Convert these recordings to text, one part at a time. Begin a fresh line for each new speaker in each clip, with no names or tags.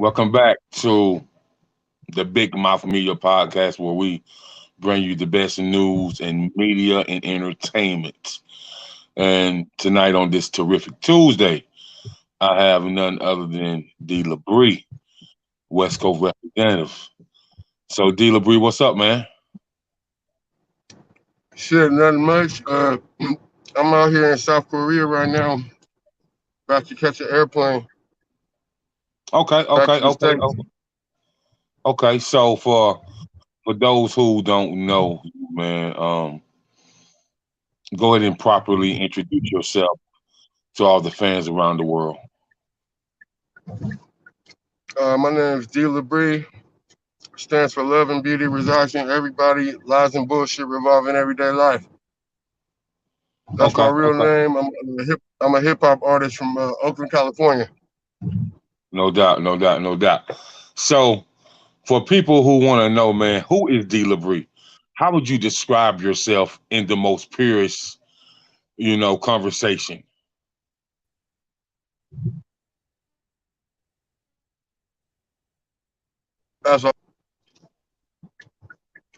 Welcome back to the Big Mouth Media Podcast, where we bring you the best news and media and entertainment. And tonight, on this terrific Tuesday, I have none other than DLabrie, West Coast representative. So, DLabrie, what's up, man?
Shit, nothing much. I'm out here in South Korea right now, about to catch an airplane
Okay,
back
okay,
to the
okay,
States.
okay. So, for those who don't know, man, go ahead and properly introduce yourself to all the fans around the world.
My name is DLabrie, stands for Love and Beauty Resides in Everybody, Lies and Bullshit Revolve in Everyday Life. That's my
Okay,
real
okay.
name. I'm a hip hop artist from Oakland, California.
No doubt, no doubt, no doubt. So, for people who want to know, man, who is DLabrie? How would you describe yourself in the most purest, conversation?
As a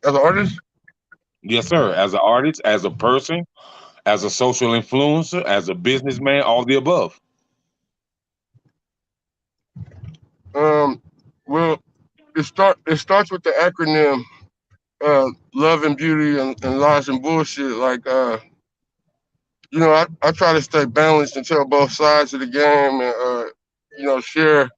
as an artist,
Yes, sir. As an artist, as a person, as a social influencer, as a businessman, all the above.
um, well, it starts with the acronym Love and Beauty and Lies and Bullshit. Like I try to stay balanced and tell both sides of the game and share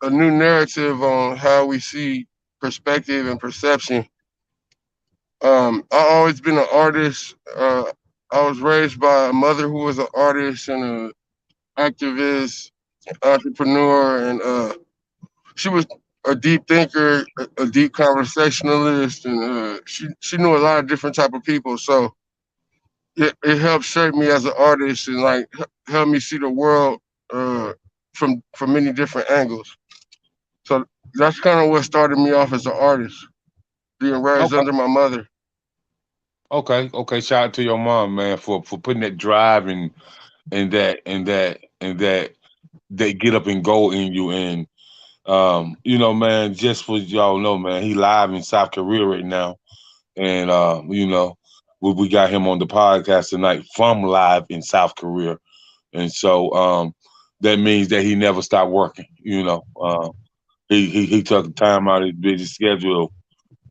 a new narrative on how we see perspective and perception. I always been an artist. I was raised by a mother who was an artist and an activist, entrepreneur, and she was a deep thinker, a deep conversationalist, and she knew a lot of different type of people. So it helped shape me as an artist and like help me see the world uh, from many different angles. So that's kind of what started me off as an artist, being raised
Okay,
under my mother.
okay, okay. Shout out to your mom, man, for putting that drive and that they get up and go in you. And man, just for y'all know, man, he live in South Korea right now. And we got him on the podcast tonight from live in South Korea. And so that means that he never stopped working. He took the time out of his busy schedule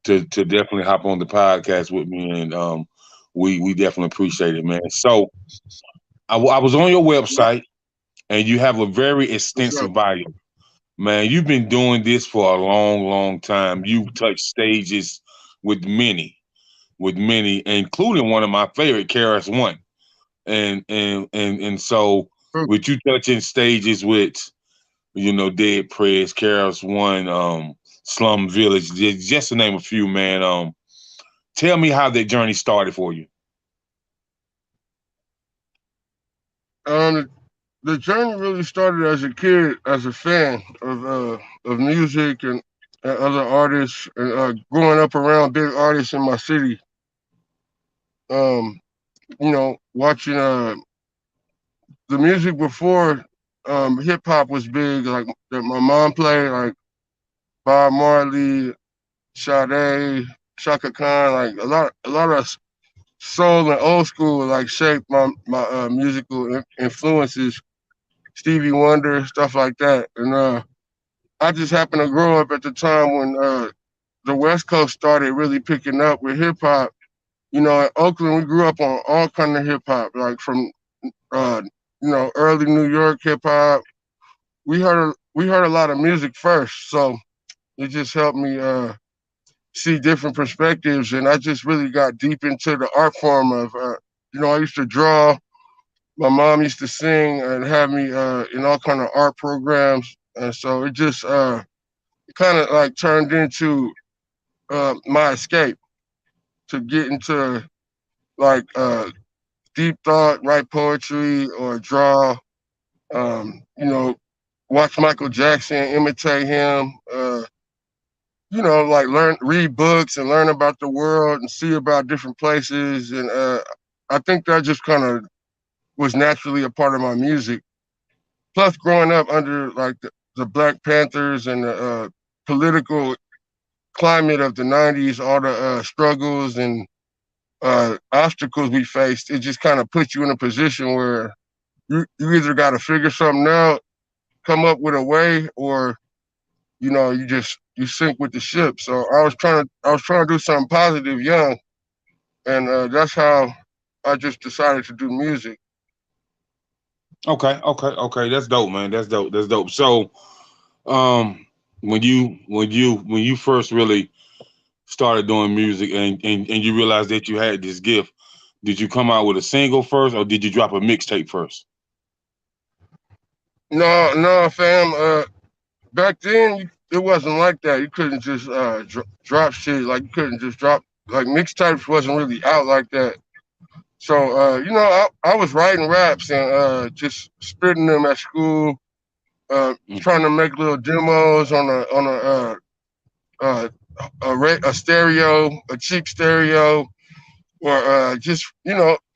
to definitely hop on the podcast with me, and we definitely appreciate it, man. So I was on your website, and you have a very
What's up?
extensive bio, man. You've been doing this for a long, long time. You've touched stages with many, including one of my favorite, KRS One, and so with you touching stages with Dead Prez, Carol's One, Slum Village, just to name a few, man. Tell me how that journey started for you.
Um, the journey really started as a kid, as a fan of music and other artists, and growing up around big artists in my city. Um, watching the music before hip hop was big, like that my mom played, like Bob Marley, Sade, Shaka Khan, like a lot of soul and old school like shaped my musical influences. Stevie Wonder, stuff like that, and I just happened to grow up at the time when the West Coast started really picking up with hip hop. In Oakland, we grew up on all kind of hip hop, like from uh, early New York hip hop. We heard a lot of music first, so it just helped me see different perspectives, and I just really got deep into the art form of. I used to draw. My mom used to sing and have me in all kind of art programs, and so it just kind of like turned into my escape to get into like deep thought, write poetry or draw. Watch Michael Jackson, imitate him. Like read books and learn about the world and see about different places. And I think that just kind of was naturally a part of my music. plus growing up under like the Black Panthers and the political climate of the '90s, all the struggles and obstacles we faced, it just kind of puts you in a position where you either got to figure something out, come up with a way, or you sink with the ship. So I was trying to do something positive young, and that's how I just decided to do music.
Okay. That's dope, man. That's dope. So, um, when you first really started doing music and you realized that you had this gift, did you come out with a single first or did you drop a mixtape first?
No, no, fam. Back then it wasn't like that. You couldn't just drop shit. Like you couldn't just drop like mixtapes wasn't really out like that. So I was writing raps and just spitting them at school, trying to make little demos uh, a stereo, a cheap stereo, or just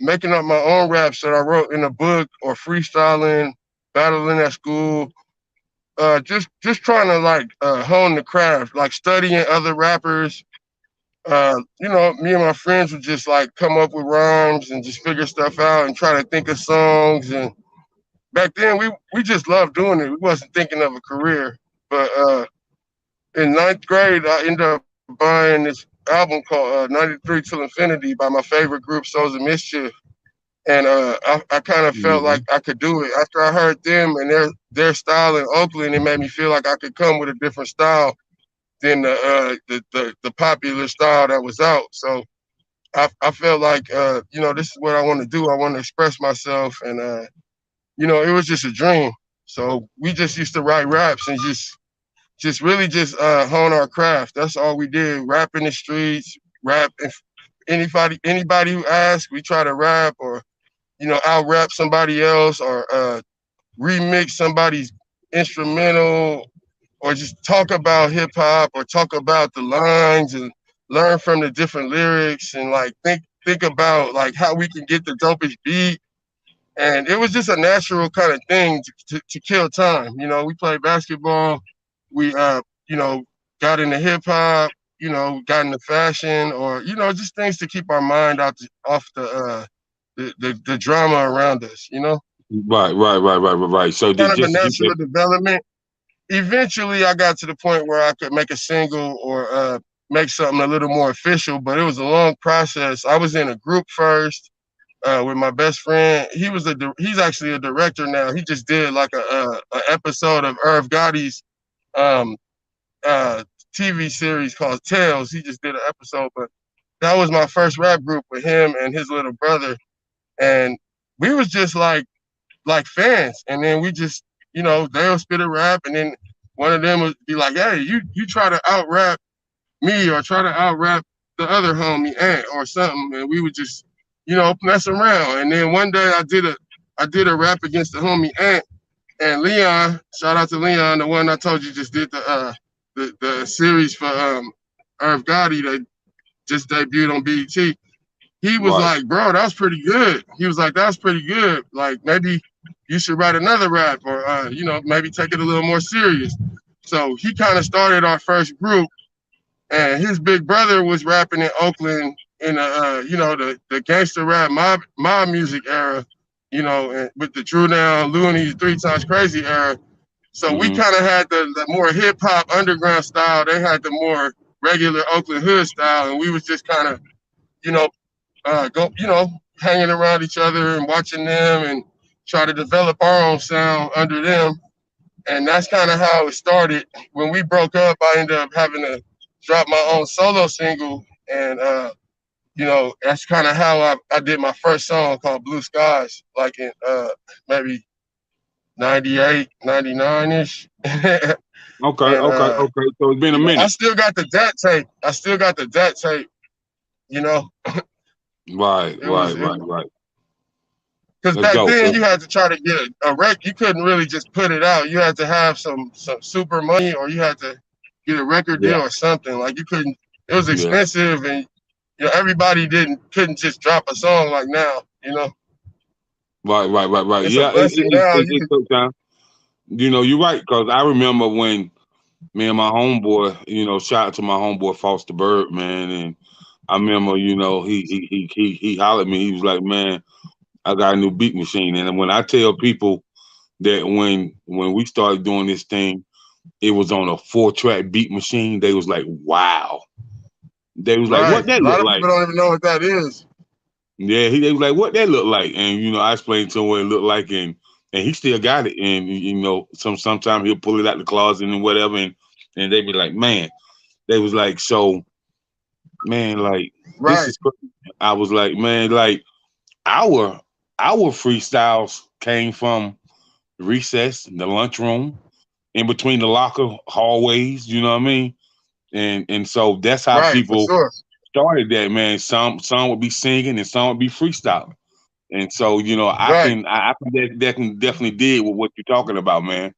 making up my own raps that I wrote in a book, or freestyling, battling at school. Just trying to like hone the craft, like studying other rappers. Me and my friends would just like come up with rhymes and just figure stuff out and try to think of songs. And back then we just loved doing it. We wasn't thinking of a career. But in ninth grade, I ended up buying this album called '93 Till Infinity by my favorite group, Souls of Mischief. And I kind of felt like
Hmm.
I could do it. After I heard them and their style in Oakland, it made me feel like I could come with a different style than the popular style that was out. So I felt like this is what I want to do. I want to express myself, and it was just a dream. So we just used to write raps and just really just hone our craft. That's all we did. Rap in the streets, rap. If anybody who asks, we try to rap or out rap somebody else, or remix somebody's instrumental, or just talk about hip hop, or talk about the lines and learn from the different lyrics, and like think about like how we can get the dopest beat. And it was just a natural kind of thing to kill time. We played basketball, we got into hip hop, got into fashion, or just things to keep our mind off the drama around us.
Right. So
Kind
did
of a
just
natural development. Eventually I got to the point where I could make a single, or make something a little more official, but it was a long process. I was in a group first with my best friend. He's actually a director now. He just did like a episode of Irv Gotti's um, uh, TV series called Tales. He just did an episode, but that was my first rap group with him and his little brother, and we was just like fans. And then we just, they'll spit a rap, and then one of them would be like, "Hey, you try to out rap me, or try to out rap the other homie Ant or something," and we would just, mess around. And then one day I did a rap against the homie Ant, and Leon. Shout out to Leon, the one I told you just did the series for Irv Gotti that just debuted on BET. He was
right.
like, "Bro, that was pretty good." He was like, "That was pretty good. Like, maybe you should write another rap, or maybe take it a little more serious." So he kind of started our first group, and his big brother was rapping in Oakland in the gangster rap mob music era, and with the Drew Down, Looney, Three Times Crazy era. So we
Hmm.
kind of had the more hip hop underground style. They had the more regular Oakland hood style, and we was just kind of, you know, go, hanging around each other and watching them and try to develop our own sound under them. And that's kind of how it started. When we broke up, I ended up having to drop my own solo single. And, that's kind of how I did my first song called Blue Skies, like in maybe 98, 99 ish. and
Okay. So it's been a
I
minute.
still got the DAT tape. I still got the DAT tape, you know.
Right,
It
right,
was,
right, right.
because
That's
back
dope.
then you had to try to get a rec. You couldn't really just put it out. You had to have some super money, or you had to get a record deal
Yeah,
or something. Like you couldn't. It was
yeah.
expensive, and everybody couldn't just drop a song like now.
Right.
It's a
Yeah,
blessing now.
it took time. You're right, because I remember when me and my homeboy, shout out to my homeboy Foster Bird, man, and I remember, he hollered at me. He was like, "Man, I got a new beat machine." And when I tell people that when we started doing this thing, it was on a 4-track beat machine, they was like, "Wow." They was like,
Right.
"What that
A lot
look
of
like?"
people don't even know what that is.
Yeah, they was like, "What that look like?" And I explained to him what it looked like, and he still got it. And sometimes he'll pull it out the closet and whatever, and they be like, "Man," they was like, "So, man, like this
Right.
is." I was like, "Man, like our freestyles came from recess, the lunchroom, in between the locker hallways. You know what I mean?" And so that's how
Right. For
people
sure.
started that, man. Some would be singing and some would be freestyling. And so,
Right.
that can definitely deal with what you're talking about, man.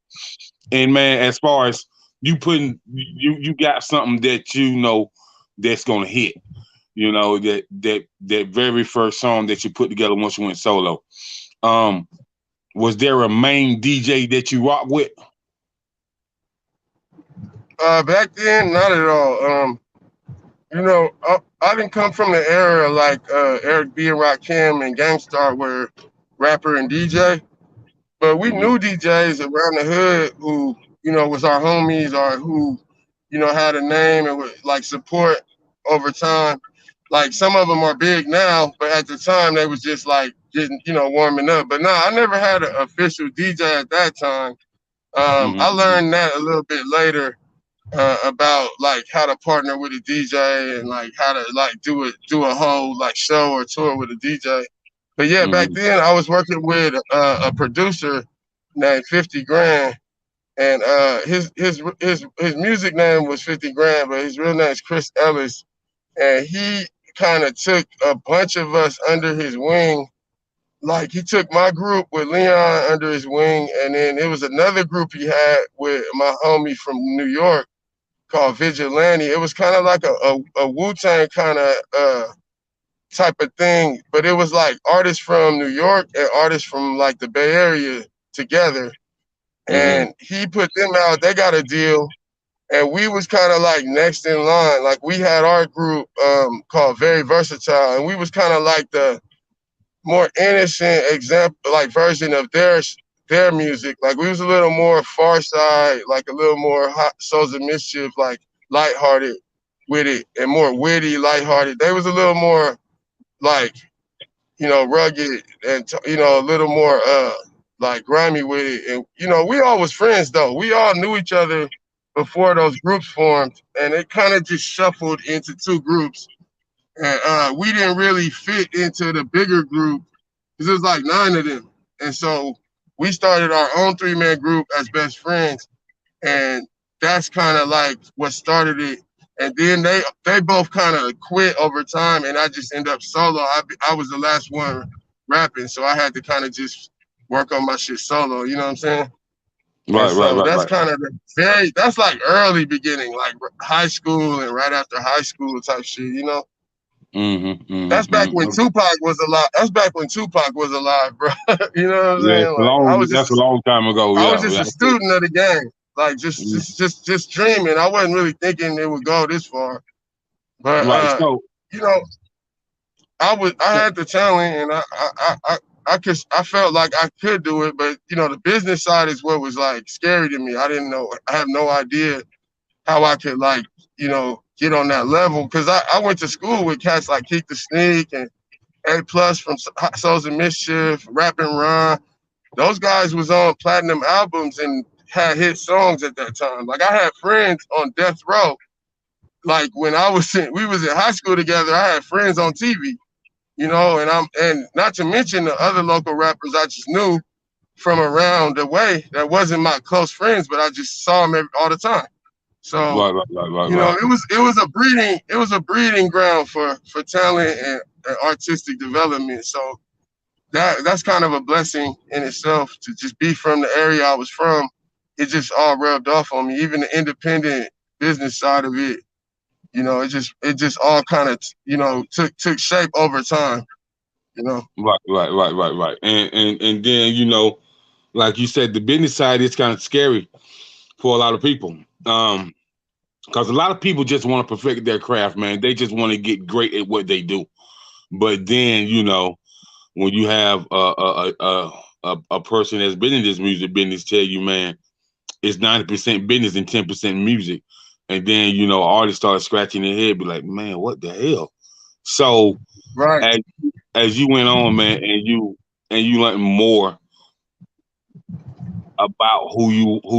And man, as far as you got something that that's gonna hit. That very first song that you put together once you went solo. Um, was there a main DJ that you rock with?
Back then, not at all. I didn't come from the era like Eric B and Rakim and Gangstar were rapper and DJ, but we
Mm-hmm.
knew DJs around the hood who, was our homies or who, had a name and would like support over time. Like some of them are big now, but at the time they was just like getting, warming up. But no, I never had an official DJ at that time. I
Mm-hmm.
learned that a little bit later about like how to partner with a DJ and like how to like do a whole like show or tour with a DJ. But yeah, back
Mm-hmm.
then I was working with a producer named 50 Grand, and his music name was 50 Grand, but his real name is Chris Ellis, and he kind of took a bunch of us under his wing. Like he took my group with Leon under his wing, and then it was another group he had with my homie from New York called Vigilante. It was kind of like a Wu Tang kind of type of thing, but it was like artists from New York and artists from like the Bay Area together.
Mm-hmm.
And he put them out. They got a deal, and we was kind of like next in line. Like we had our group called Very Versatile, and we was kind of like the more innocent example, like version of their music. Like we was a little more Far Side, like a little more hot Souls of Mischief, like lighthearted with it, and more witty, lighthearted. They was a little more like rugged and a little more like grimy with it. And we all was friends though. We all knew each other before those groups formed, and it kind of just shuffled into two groups. And we didn't really fit into the bigger group because it was like 9 of them. And so we started our own 3-man group as best friends, and that's kind of like what started it. And then they both kind of quit over time, and I just ended up solo. I was the last one rapping, so I had to kind of just work on my shit solo. You know what I'm saying? And
Right, right,
so
right,
that's
right.
kind of that's like early beginning, like high school and right after high school type shit.
Mm-hmm.
That's
Mm-hmm.
back when
Mm-hmm.
Tupac was alive. That's back when Tupac was alive, bro. You know what I'm
Yeah,
saying? Like
that's a long time ago.
I was
Yeah,
just
yeah.
a student of the game, like just
Mhm.
just just just dreaming. I wasn't really thinking it would go this far, but
Right. So,
you know, I had the talent, and I felt like I could do it, but the business side is what was like scary to me. I didn't know. I have no idea how I could like get on that level because I went to school with cats like Keith the Sneak and A Plus from Souls of Mischief, Rap and Ron. Those guys was on platinum albums and had hit songs at that time. Like I had friends on Death Row. Like when we was in high school together. I had friends on TV, and not to mention the other local rappers I just knew from around the way that wasn't my close friends, but I just saw them all the time. So
right, right, right, right, right.
it was a breeding ground for talent and artistic development. So that's kind of a blessing in itself to just be from the area I was from. It just all rubbed off on me. Even the independent business side of it, it just all kind of took shape over time. You know.
Right, right, right, right, right. And then like you said, the business side is kind of scary for a lot of people. Because a lot of people just want to perfect their craft, man. They just want to get great at what they do. But then, when you have a person that's been in this music business tell you, man, it's 90% business and 10% music, and then artists start scratching their head, be like, man, what the hell? So
Right.
as as you went on, man, and you learned more about who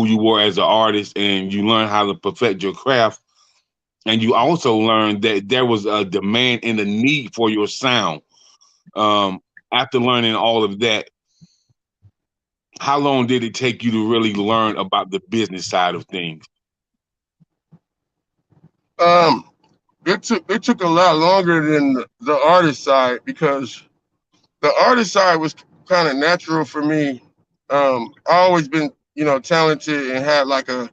you were as an artist, and you learn how to perfect your craft, and you also learned that there was a demand and a need for your sound. Um, After learning all of that, how long did it take you to really learn about the business side of things?
Um, it took a lot longer than the artist side because the artist side was kind of natural for me. I always been, talented and had like a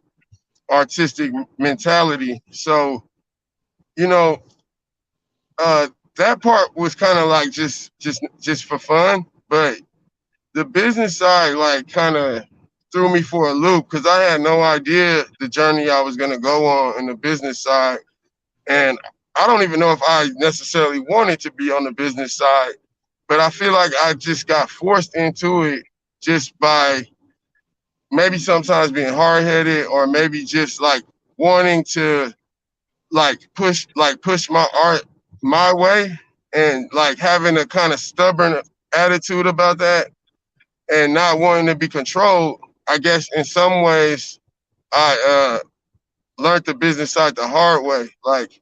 artistic mentality. So, you know, uh, that part was kind of like just for fun. But the business side, like, kind of threw me for a loop because I had no idea the journey I was gonna go on in the business side, and I don't even know if I necessarily wanted to be on the business side, but I feel like I just got forced into it just by maybe sometimes being hard headed or maybe just like wanting to push my art my way and like having a kind of stubborn attitude about that and not wanting to be controlled. I guess in some ways I learned the business side the hard way. Like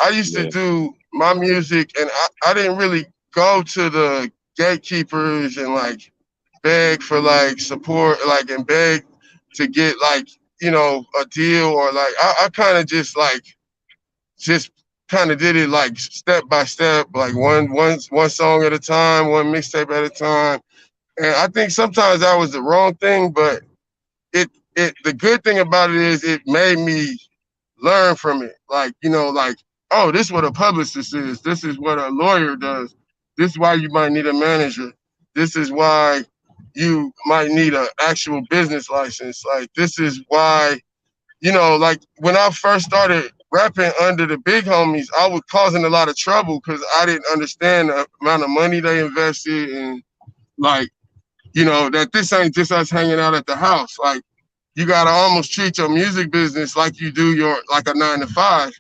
I used to
Yeah,
do my music and I didn't really go to the gatekeepers and like beg for like support, like and beg to get like, a deal or like I kind of just kind of did it like step by step, like one song at a time, one mixtape at a time. And I think sometimes that was the wrong thing, but the good thing about it is it made me learn from it. Like, like, oh, this is what a publicist is. This is what a lawyer does. This is why you might need a manager. This is why you might need an actual business license. Like, this is why, like when I first started rapping under the big homies, I was causing a lot of trouble because I didn't understand the amount of money they invested and like, that this ain't just us hanging out at the house. Like, you gotta almost treat your music business like you do your like a 9 to 5.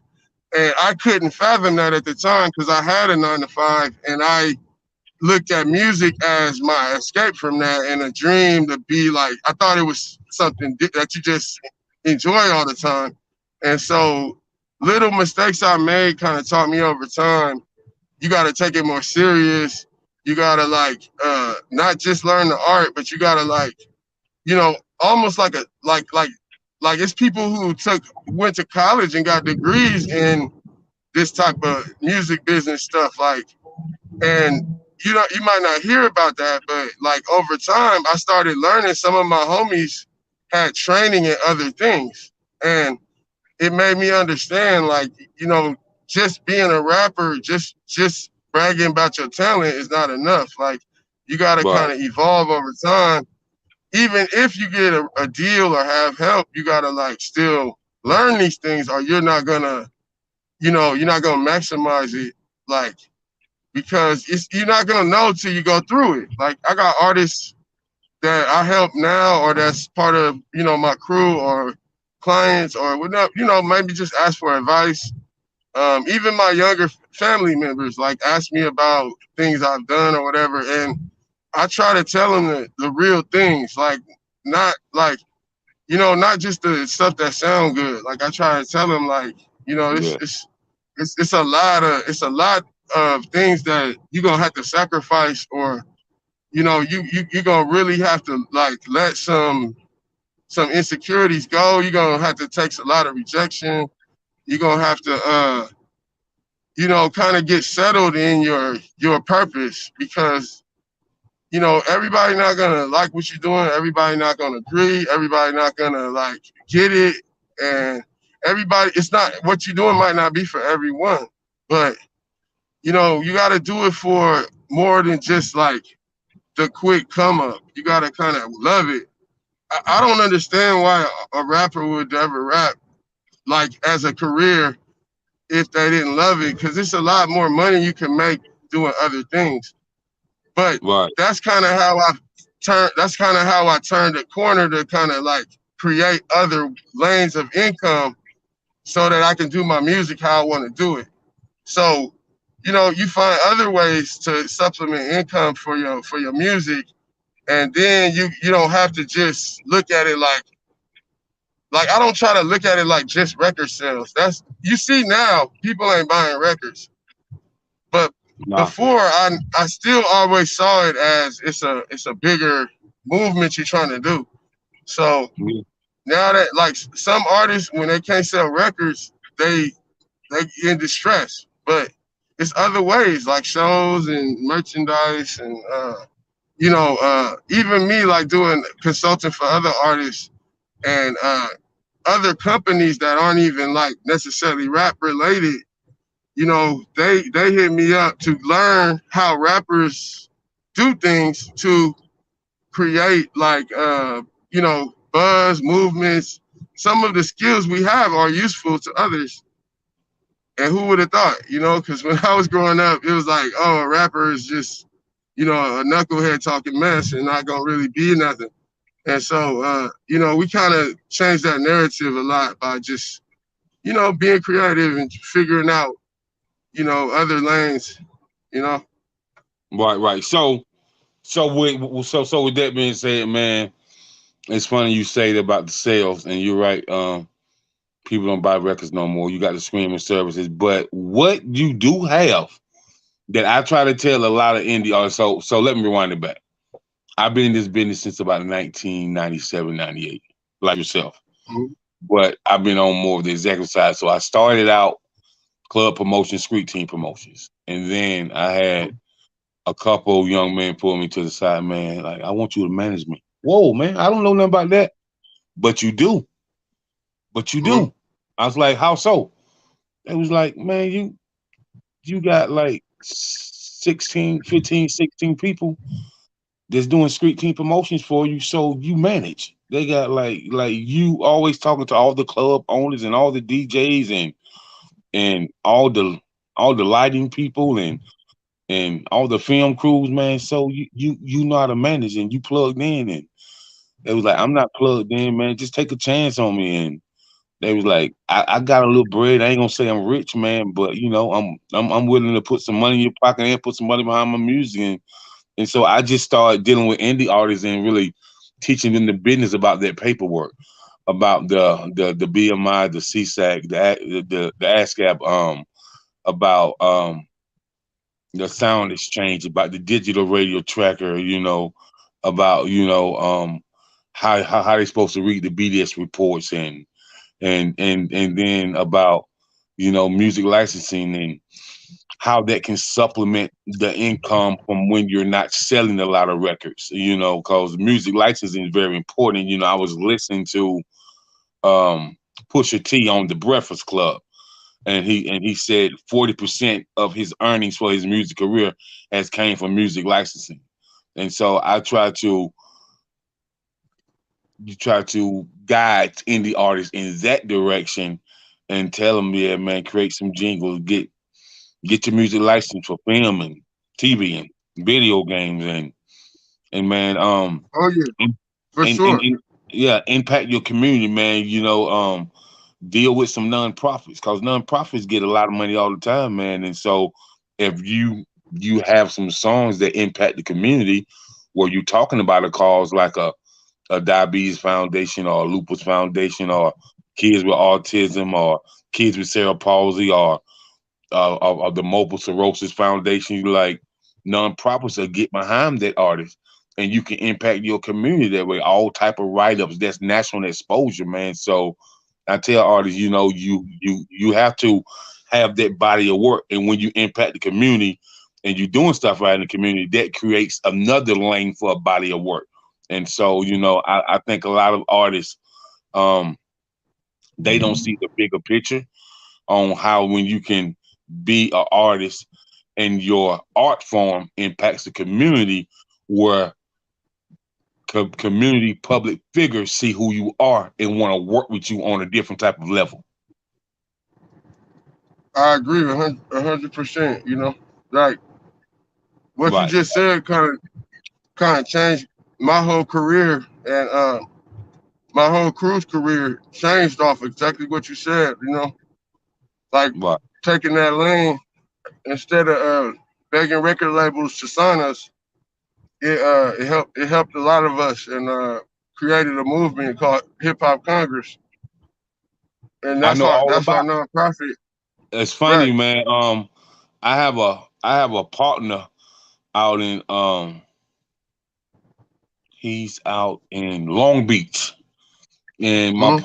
And I couldn't fathom that at the time because I had a 9 to 5 and I looked at music as my escape from that and a dream to be like I thought it was something that you just enjoy all the time. And so little mistakes I made kind of taught me over time. You gotta take it more serious. You gotta like not just learn the art, but you gotta like almost like a like it's people who went to college and got degrees in this type of music business stuff. Like, and you might not hear about that, but like over time, I started learning. Some of my homies had training in other things, and it made me understand, like, just being a rapper, just bragging about your talent is not enough. Like, you got to
right.
kind of evolve over time even if you get a deal or have help, you gotta like still learn these things, or you're not gonna maximize it, like because you're not gonna know till you go through it. Like I got artists that I help now, or that's part of my crew or clients, or whatever. Maybe just ask for advice. Even my younger family members like ask me about things I've done or whatever, and I try to tell them the real things, like not like not just the stuff that sound good. Like I try to tell them, like
Yeah,
it's a lot of things that you're gonna have to sacrifice, or you're gonna really have to like let some insecurities go. You're gonna have to take a lot of rejection. You're gonna have to kind of get settled in your purpose because everybody not gonna like what you're doing. Everybody not gonna agree. Everybody not gonna like get it. And everybody, it's not what you're doing might not be for everyone, but you got to do it for more than just like the quick come up. You gotta kind of love it. I don't understand why a rapper would ever rap like as a career if they didn't love it, because it's a lot more money you can make doing other things. But
Right.
that's kind of how I turned. That's kind of how I turned the corner to kind of like create other lanes of income so that I can do my music how I want to do it. So, you find other ways to supplement income for your music, and then you don't have to just look at it like I don't try to look at it like just record sales. That's you see now people ain't buying records, but
Nah.
before I still always saw it as it's a bigger movement you're trying to do. So
Yeah.
now that like some artists when they can't sell records, they in distress. But it's other ways like shows and merchandise and even me like doing consulting for other artists and other companies that aren't even like necessarily rap related. They hit me up to learn how rappers do things to create like buzz movements. Some of the skills we have are useful to others. And who would have thought, because when I was growing up, it was like, oh, a rapper is just, a knucklehead talking mess and not gonna really be nothing. And so, we kind of changed that narrative a lot by just, being creative and figuring out, other lanes, you know.
Right. Right. So with that being said, man, it's funny you say that about the sales, and you're right. People don't buy records no more. You got the streaming services, but what you do have that I try to tell a lot of indie artists. So let me rewind it back. I've been in this business since about 1997, 98, like yourself.
Mhm.
But I've been on more of the executive side. So I started out club promotions, street team promotions, and then I had a couple young men pull me to the side, man. Like, I want you to manage me. Whoa, man, I don't know nothing about that, but you do. But you
Mhm.
do. I was like, how so? It was like, man, you got like 16, 15, 16 people that's doing street team promotions for you, so you manage. They got like you always talking to all the club owners and all the DJs and all the lighting people and all the film crews, man. So you know how to manage and you plugged in and they was like, I'm not plugged in, man. Just take a chance on me. And they was like, I got a little bread. I ain't gonna say I'm rich, man, but I'm willing to put some money in your pocket and put some money behind my music. And so I just started dealing with indie artists and really teaching them the business about that paperwork, about the BMI, the CSAC, the ASCAP, about the sound exchange, about the digital radio tracker, about how they supposed to read the BDS reports and then about music licensing and how that can supplement the income from when you're not selling a lot of records, because music licensing is very important. I was listening to Pusha T on the Breakfast Club, and he said 40% of his earnings for his music career has came from music licensing. And so I try to guide indie artists in that direction and tell them, yeah, man, create some jingles, get your music license for film and TV and video games and man,
Oh yeah,
and,
for sure.
and yeah, impact your community, man. Deal with some nonprofits because nonprofits get a lot of money all the time, man. And so if you have some songs that impact the community, where you're talking about a cause like a diabetes foundation or a lupus foundation or kids with autism or kids with cerebral palsy or the multiple sclerosis foundation, like nonprofits will get behind that artist and you can impact your community that way. All type of write-ups, that's national exposure, man. So I tell artists, you have to have that body of work, and when you impact the community and you're doing stuff right in the community, that creates another lane for a body of work. And so, I think a lot of artists, um, they don't see the bigger picture on how when you can be an artist and your art form impacts the community where community public figures see who you are and want to work with you on a different type of level.
I agree 100%. You know, like what you
Right.
just said, kind of changed my whole career, and my whole cruise career changed off exactly what you said. You know, like
Right.
taking that lane instead of begging record labels to sign us. It helped a lot of us, and created a movement called Hip Hop Congress, and
I know all
that's our
about.
nonprofit.
It's funny,
Right.
man. I have a partner out in he's out in Long Beach, and
Mm-hmm.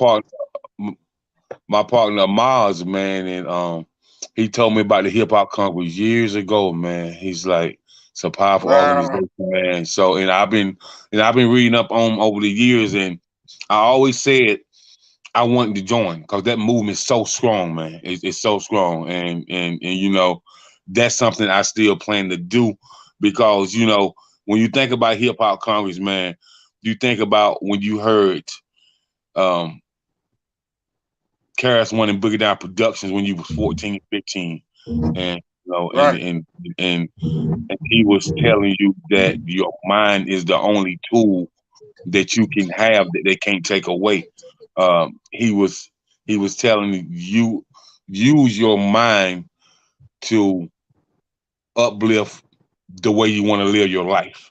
my partner Mars, man, and he told me about the Hip Hop Congress years ago, man. He's like, it's a powerful
Wow.
organization, man. So, and I've been reading up on over the years, and I always said I wanted to join because that movement is so strong, man. It's so strong, and that's something I still plan to do because when you think about Hip Hop Congress, man, you think about when you heard um Karis One and Boogie Down Productions when you was 14, 15, and you know, and
Right.
and and and he was telling you that your mind is the only tool that you can have that they can't take away. He was telling you use your mind to uplift the way you want to live your life,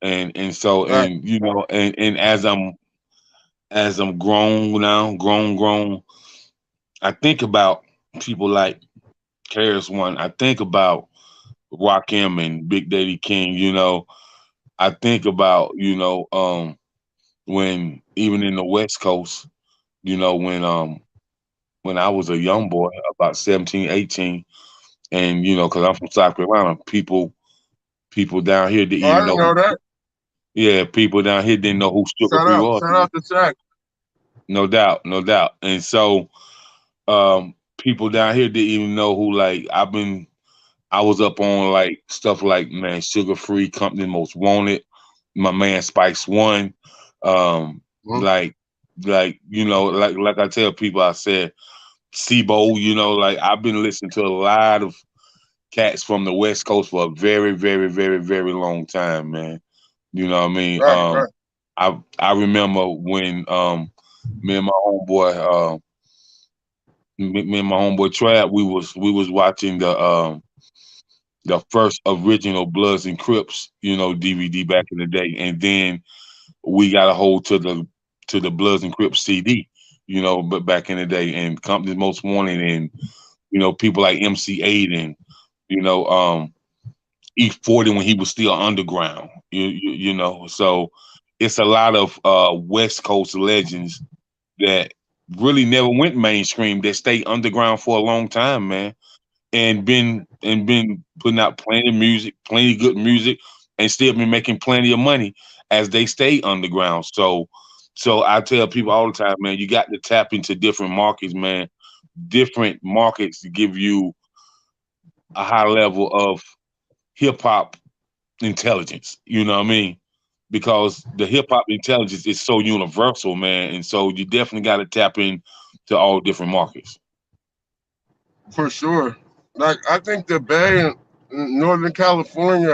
and so
Right.
and as I'm grown now, grown, I think about people like Karis One. I think about Rakim and Big Daddy King. I think about when even in the West Coast, when I was a young boy, about 17, 18, and because I'm from South Carolina, people down here didn't
Oh, I
even
didn't
know
know that.
yeah, people down here didn't know who Sugar Free was.
Shout out to Zach.
No doubt, no doubt. And so people down here didn't even know who like I was up on like stuff like man, Sugar Free, Company Most Wanted, my man Spice One, um,
Mhm.
like like I tell people, I said Sibo, like I've been listening to a lot of cats from the West Coast for a very, very, very, very long time, man. You know what I mean?
Right. Right.
I remember when me and my homeboy me and my homeboy Trap, we was watching the first original Bloods and Crips, DVD back in the day, and then we got a hold to the Bloods and Crips CD, but back in the day, and Company's Most Wanted, and people like MC8 and you know E40 when he was still underground, so it's a lot of West Coast legends that really never went mainstream that stayed underground for a long time, man, and been putting out plenty good music, and still been making plenty of money as they stay underground. So I tell people all the time, man, you got to tap into different markets, man. Different markets to give you a high level of hip hop intelligence. You know what I mean? Because the hip hop intelligence is so universal, man, and so you definitely got to tap in to all different markets.
For sure. Like I think the Bay and Northern California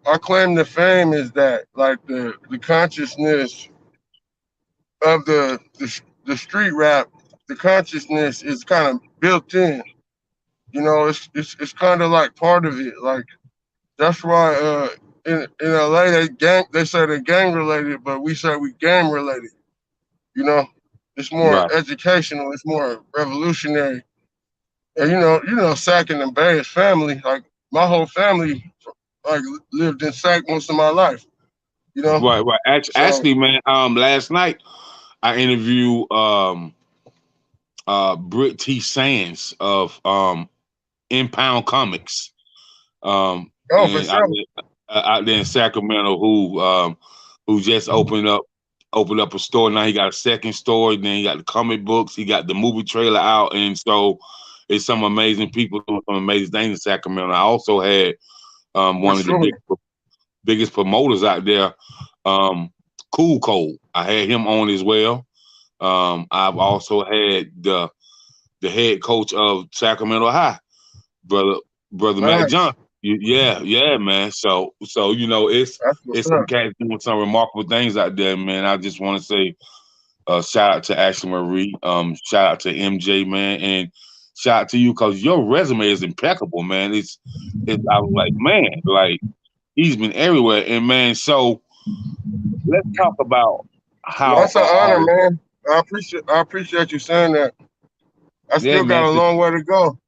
our claim to fame is that like the consciousness of the street rap, the consciousness is kind of built in. You know, it's kind of like part of it. Like that's why in LA they say they're gang related, but we say we game related. You know, it's more
Right.
educational, it's more revolutionary. And Sac and the Bay is family. Like my whole family, like lived in Sac most of my life. You know,
Right, right.
so
Actually, man, last night I interviewed Britt T. Sands of Impound Comics,
oh for
and
sure,
out there in Sacramento, who just opened up a store. Now he got a second store. Then he got the comic books. He got the movie trailer out, and so it's some amazing people doing some amazing things in Sacramento. I also had
for
one of the big
sure.
biggest promoters out there. Cool Cole, I had him on as well. I've also had the head coach of Sacramento High, brother Matt
Nice.
Johnson. Yeah, yeah, man. So you know,
That's what's
it's some
up.
cats doing some remarkable things out there, man. I just want to say shout out to Ashley Marie, shout out to MJ, man, and shout out to you because your resume is impeccable, man. It's I was like, man, like he's been everywhere, and man. So let's talk about how
That's an honor,
artist.
man. I appreciate you saying that. I
Yeah,
still got
man.
a long way to go.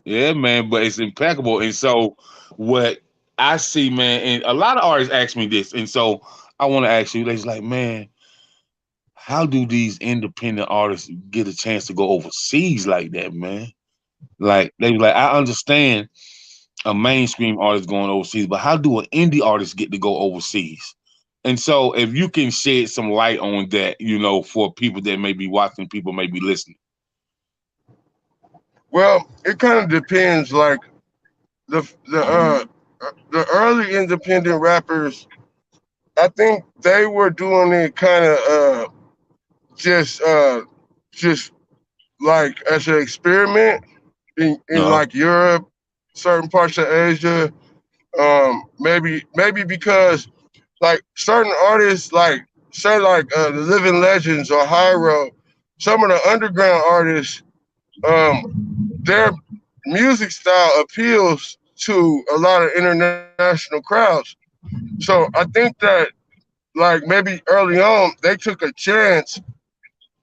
Yeah, man, but it's impeccable. And so what I see, man, and a lot of artists ask me this, and so I want to ask you, they's like, man, how do these independent artists get a chance to go overseas like that, man? Like they be like, I understand a mainstream artist going overseas, but how do an indie artist get to go overseas? And so if you can shed some light on that, you know, for people that may be watching, people may be listening.
Well, it kind of depends. Like the the uh the early independent rappers, I think they were doing it kind of just just like as an experiment in
Uh-huh.
like Europe, certain parts of Asia. Maybe because like certain artists, like say like the Living Legends or Hyro, some of the underground artists, their music style appeals to a lot of international crowds. So I think that like maybe early on they took a chance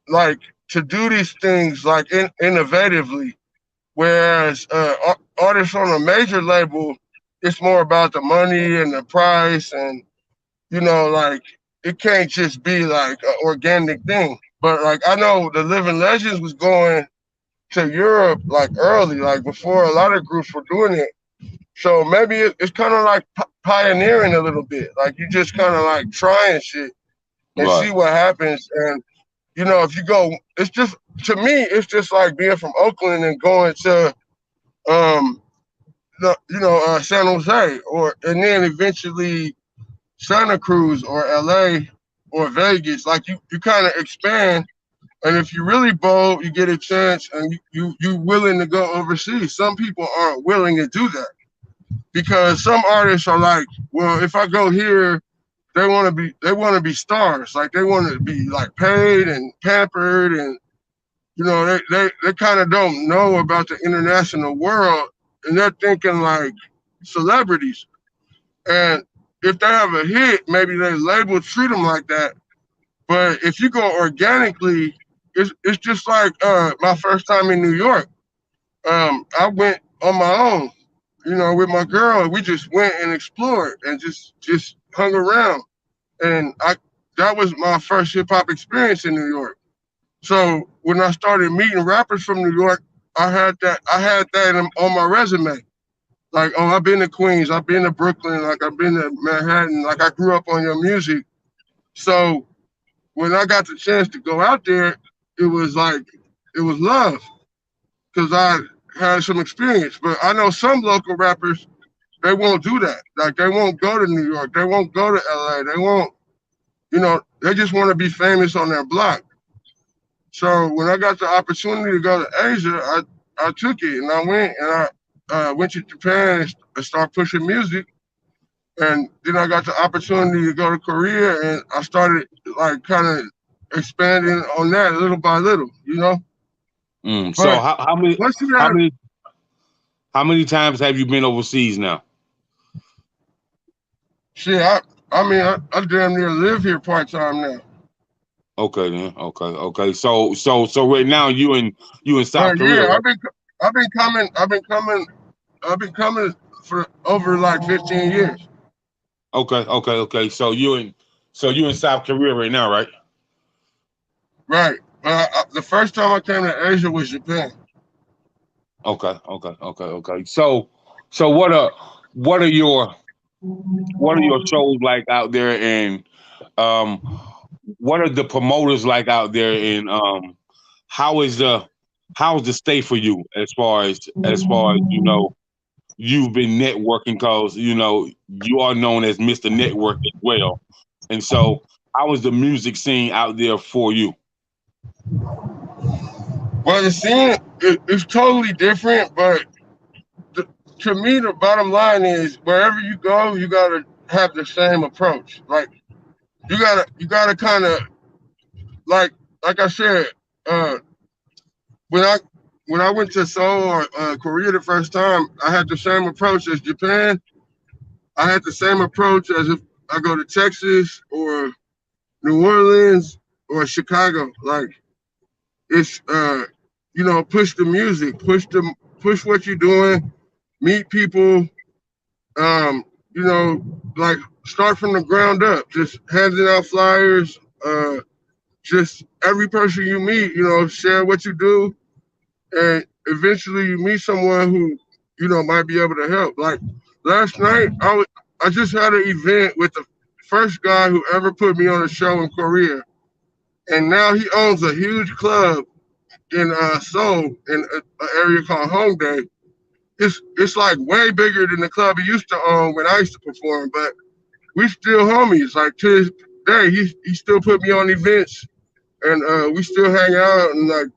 like to do these things like innovatively, whereas artists on a major label, it's more about the money and the price, and like it can't just be like an organic thing. But like I know the Living Legends was going to Europe like early, like before a lot of groups were doing it. So maybe it's kind of like pioneering a little bit. Like you just kind of like trying shit and see
Right.
what happens. And if you go, it's just to me, it's just like being from Oakland and going to um San Jose, or and then eventually Santa Cruz or LA or Vegas. Like you kind of expand. And if you're really bold, you get a chance, and you willing to go overseas. Some people aren't willing to do that because some artists are like, well, if I go here, they want to be stars. Like they want to be like paid and pampered, and they kind of don't know about the international world, and they're thinking like celebrities. And if they have a hit, maybe they label treat them like that. But if you go organically, it's just like my first time in New York. I went on my own, with my girl. We just went and explored and just hung around. And I that was my first hip hop experience in New York. So when I started meeting rappers from New York, I had that on my resume. Like, oh, I've been to Queens, I've been to Brooklyn, like I've been to Manhattan, like I grew up on your music. So when I got the chance to go out there, it was like it was love because I had some experience. But I know some local rappers, they won't do that. Like they won't go to New York, they won't go to LA, they won't. They just want to be famous on their block. So when I got the opportunity to go to Asia, I took it and I went and I went to Japan and started pushing music. And then I got the opportunity to go to Korea and I started like kind of expanding on that little by little.
So
But once you
how
got
many how many times have you been overseas now?
shit, I damn near live here part time now.
Okay then. Okay. So right now you in South
But
Korea,
yeah,
right?
I've been coming for over like 15 years.
Okay. So you in South Korea right now, right?
Right. The first time I came to Asia was Japan.
Okay. So what are your shows like out there, and um what are the promoters like out there, and how is the how's the stay for you as far as you've been networking because you are known as Mr. Network as well. And so, how is the music scene out there for you?
Well, the scene is totally different, but the, to me, the bottom line is wherever you go, you gotta have the same approach. Like you gotta kind of like like I said, uh, when I when I went to Seoul or Korea the first time, I had the same approach as Japan. I had the same approach as if I go to Texas or New Orleans or Chicago. Like it's push the music, push what you're doing, meet people, like start from the ground up, just handing out flyers, just every person you meet, share what you do, and eventually you meet someone who, might be able to help. Like last night, I just had an event with the first guy who ever put me on a show in Korea, and now he owns a huge club in Seoul in an area called Hongdae. It's like way bigger than the club he used to own when I used to perform, but we still homies. Like to this day, he still put me on events, and we still hang out, and like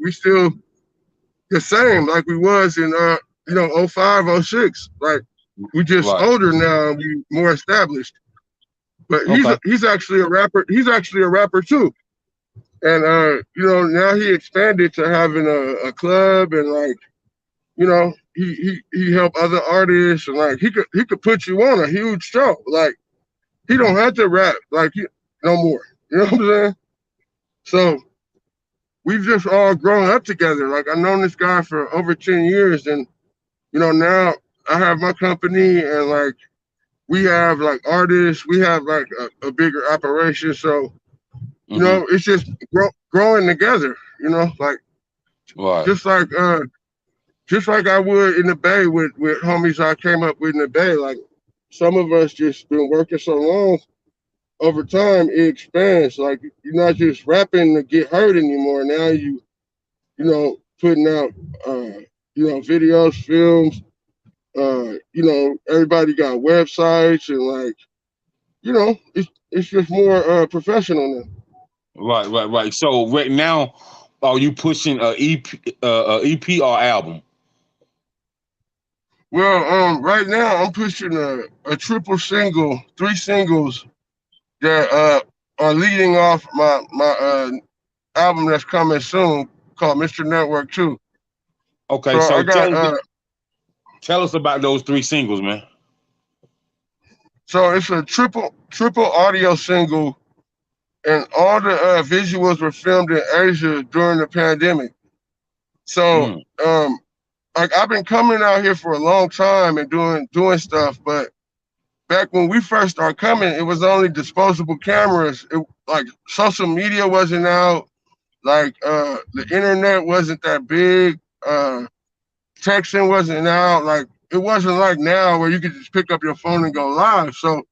we still the same like we was in '05, '06. Like we just
Right.
older now, and we more established. But
Okay.
he's actually a rapper. He's actually a rapper too. And now he expanded to having a club, and like he helped other artists, and like he could put you on a huge show. Like he don't have to rap like no more. You know what I'm saying? So we've just all grown up together. Like I've known this guy for over 10 years, and now I have my company, and like we have like artists, we have like a bigger operation. So
Hmm.
it's just growing together. Like
Right.
just like just like I would in the Bay with homies I came up with in the Bay. Like some of us just been working so long, over time it expands. Like you're not just rapping to get heard anymore. Now putting out videos, films. Everybody got websites, and like it's just more professional now.
Right. Right. Right. So right now, are you pushing a EP or album?
Well, right now I'm pushing a triple single, three singles that are leading off my album that's coming soon called Mr. Network 2.
Okay.
So I
So
got
tell us about those three singles, man.
so it's a triple audio single, and all the visuals were filmed in Asia during the pandemic. So
Mm.
like I've been coming out here for a long time and doing stuff, but back when we first started coming, it was only disposable cameras. Like social media wasn't out. Like the internet wasn't that big. Texting wasn't out. Like it wasn't like now where you could just pick up your phone and go live. So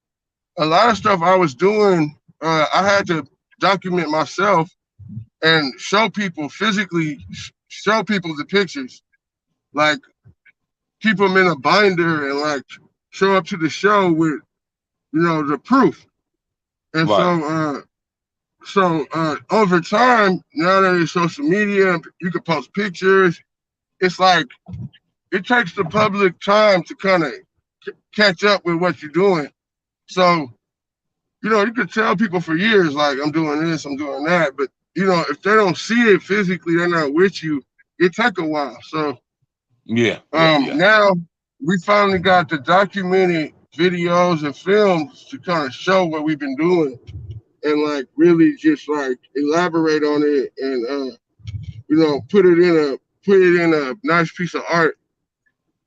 a lot of stuff I was doing, I had to document myself and show people physically, show people the pictures, like keep them in a binder and like show up to the show with the proof. And
Right.
so over time, now that it's social media, you can post pictures. It's like it takes the public time to kind of catch up with what you're doing. So you could tell people for years like I'm doing this, I'm doing that, but if they don't see it physically, they're not with you. It take a while. So
Yeah. Yeah. Yeah.
now we finally got the documented videos and films to kind of show what we've been doing, and like really just like elaborate on it, and put it in a nice piece of art.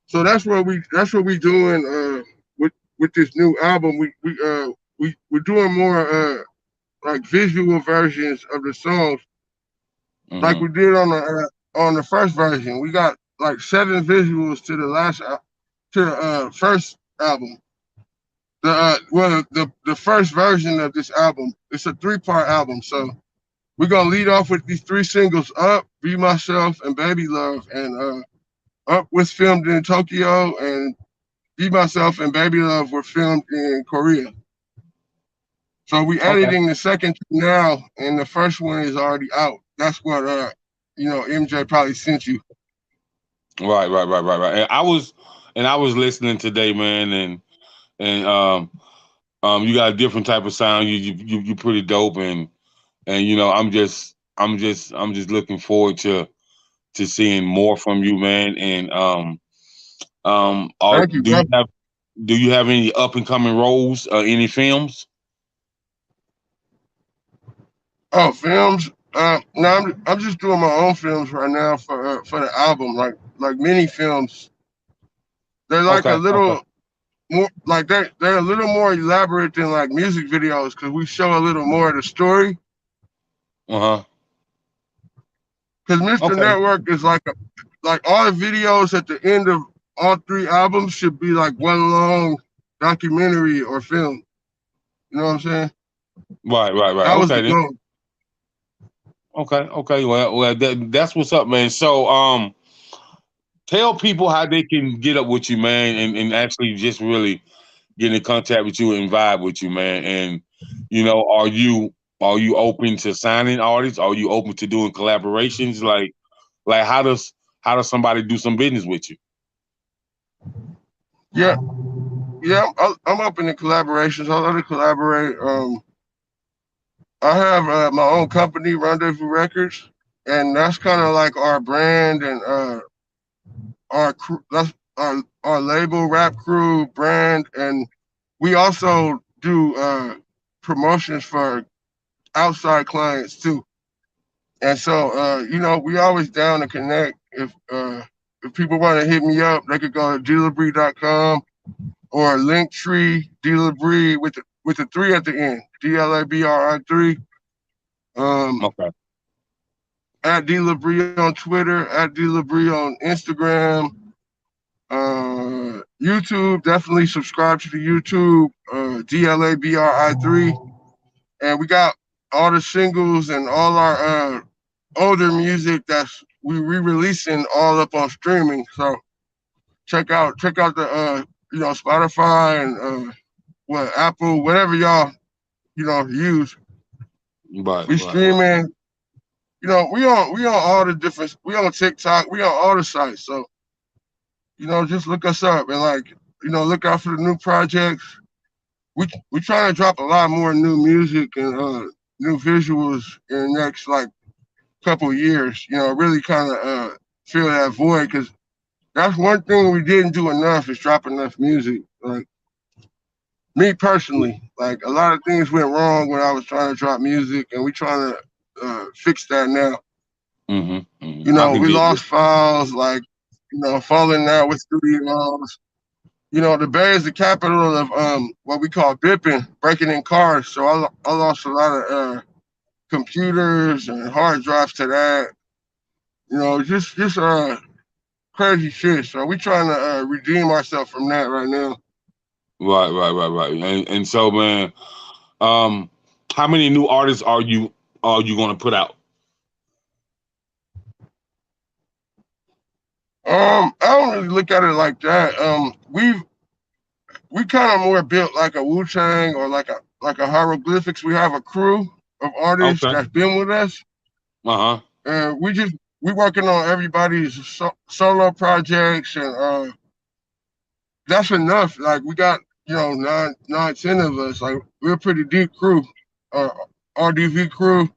So that's what we doing with this new album. We're doing more like visual versions of the songs, like
Hmm.
we did on the first version. We got like 7 visuals to the first album. The first version of this album. It's a 3-part album, so we're gonna lead off with these 3 singles: Up, Be Myself, and Baby Love. And Up was filmed in Tokyo, and Be Myself and Baby Love were filmed in Korea. So we
Okay.
editing the second two now, and the first one is already out. That's what MJ probably sent you.
Right. And I was listening today, man, and you got a different type of sound. You pretty dope, and I'm just looking forward to seeing more from you, man. And
Thank you, bro.
do you have any up and coming roles? Any films?
Oh, films. No, I'm just doing my own films right now for the album, like mini films. They're like a
Okay.
little more like they're a little more elaborate than like music videos because we show a little more of the story.
Uh-huh.
Because Mr.
Okay.
Network is like all the videos at the end of all three albums should be like one long documentary or film. You know what I'm saying?
Right.
That was
Okay
the
then.
goal.
Okay. Well, that's what's up, man. So, tell people how they can get up with you, man, and actually just really get in contact with you and vibe with you, man. And are you open to signing artists? Are you open to doing collaborations? Like how does somebody do some business with you?
Yeah, yeah. I'm open to collaborations. I love to collaborate. I have my own company, Rendezvous Records, and that's kind of like our brand and our crew. That's our label, Rap Crew brand, and we also do promotions for outside clients too. And so, we always down to connect. If people want to hit me up, they could go to DLabrie.com or Linktree DLabrie with the three at the end, DLabrie 3.
Okay.
At DLabrie on Twitter, at DLabrie on Instagram, YouTube. Definitely subscribe to the YouTube, DLabrie 3, and we got all the singles and all our older music that's we re-releasing all up on streaming. So check out the Spotify and Apple, whatever y'all use.
Right.
We streaming. We on all the different. We on TikTok. We on all the sites. So just look us up and look out for the new projects. We trying to drop a lot more new music and new visuals in the next couple of years. Really kind of fill that void because that's one thing we didn't do enough is drop enough music. Like me personally, like a lot of things went wrong when I was trying to drop music, and we trying to fix that now.
I can
We
dig it.
lost files, falling out with studios. The Bay is the capital of what we call bipping, breaking in cars. So I lost a lot of computers and hard drives to that. Just crazy shit. So we trying to redeem ourselves from that right now.
Right. And so, man, how many new artists are you gonna put out?
I don't really look at it like that. We kind of more built like a Wu-Tang or like a hieroglyphics. We have a crew of artists
Okay.
that's been with us,
Uh-huh.
and we working on everybody's solo projects, and that's enough. Like we got nine, 10 of us. Like we're a pretty deep crew, uh, RDV crew.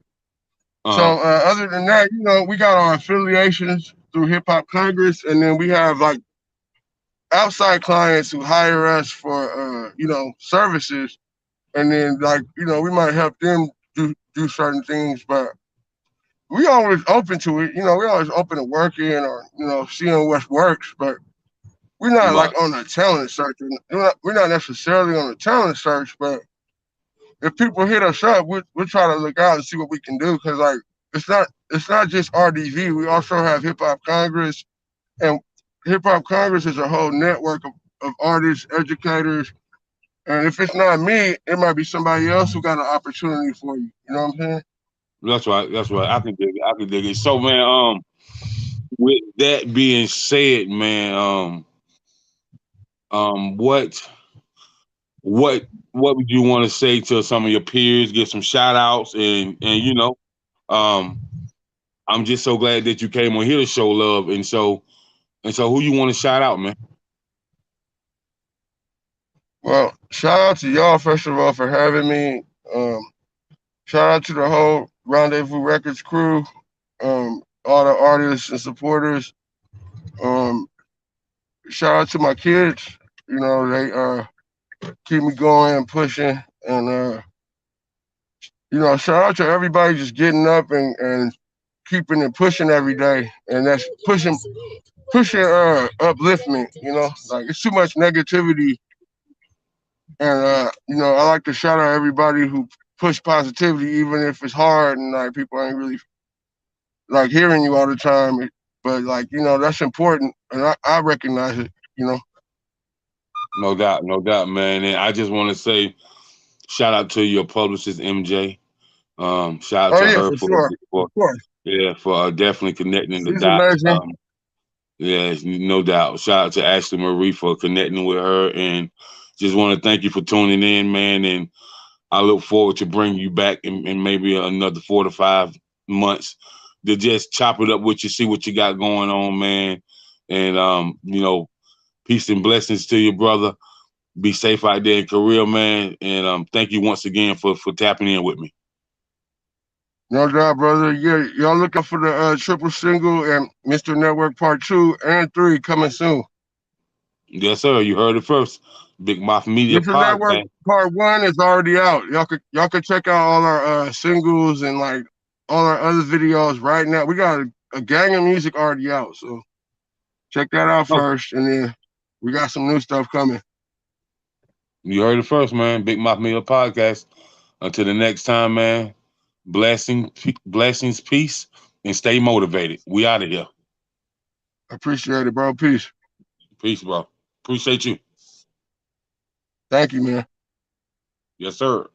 So
Uh-huh.
other than that, we got our affiliations through Hip Hop Congress, and then we have like outside clients who hire us for services, and then we might help them do certain things, but we always open to it. We always open to working or seeing what works, but we're not
Right.
like on a talent search. We're not necessarily on a talent search, but if people hit us up, we'll try to look out and see what we can do. Because it's not just RDV. We also have Hip Hop Congress, and Hip Hop Congress is a whole network of artists, educators. And if it's not me, it might be somebody else who got an opportunity for you. You know what I'm saying?
That's right. I can dig it. So, man, with that being said, man, um, what what would you want to say to some of your peers? Get some shout outs and um, I'm just so glad that you came on here to show love. And so who you want to shout out, man?
Well, shout out to y'all first of all for having me. Shout out to the whole Rendezvous Records crew, all the artists and supporters. Um, Shout out to my kids. You know, they keep me going and pushing. And shout out to everybody just getting up and keeping it pushing every day. And that's pushing upliftment, like it's too much negativity. And I like to shout out everybody who push positivity, even if it's hard and like people ain't really like hearing you all the time. But like, that's important and I recognize it.
No doubt, man. And I just want to say shout out to your publicist MJ. Shout out
Oh
to
yeah,
her
for
for
sure.
for
Of course.
yeah for definitely connecting the
She's
dots.
amazing.
Yeah, no doubt. Shout out to Ashley Marie for connecting with her, and just want to thank you for tuning in, man. And I look forward to bringing you back in maybe another 4 to 5 months to just chop it up with you, see what you got going on, man. And peace and blessings to you, brother. Be safe out there in Korea, man. And thank you once again for tapping in with me.
No doubt, brother. Yeah, y'all look out for the triple single and Mr. Network Part 2 and 3 coming soon.
Yes, sir. You heard it first. Big Mouth Media
Mr. Network
Podcast.
Part 1 is already out. Y'all could check out all our singles and like all our other videos right now. We got a gang of music already out, so check that out
Oh,
first, and then we got some new stuff coming.
you heard it first, man. Big Mouth Media Podcast. Until the next time, man. Blessings, peace, and stay motivated. We out of here.
Appreciate it, bro. Peace.
Peace, bro. Appreciate you.
Thank you, man.
Yes, sir.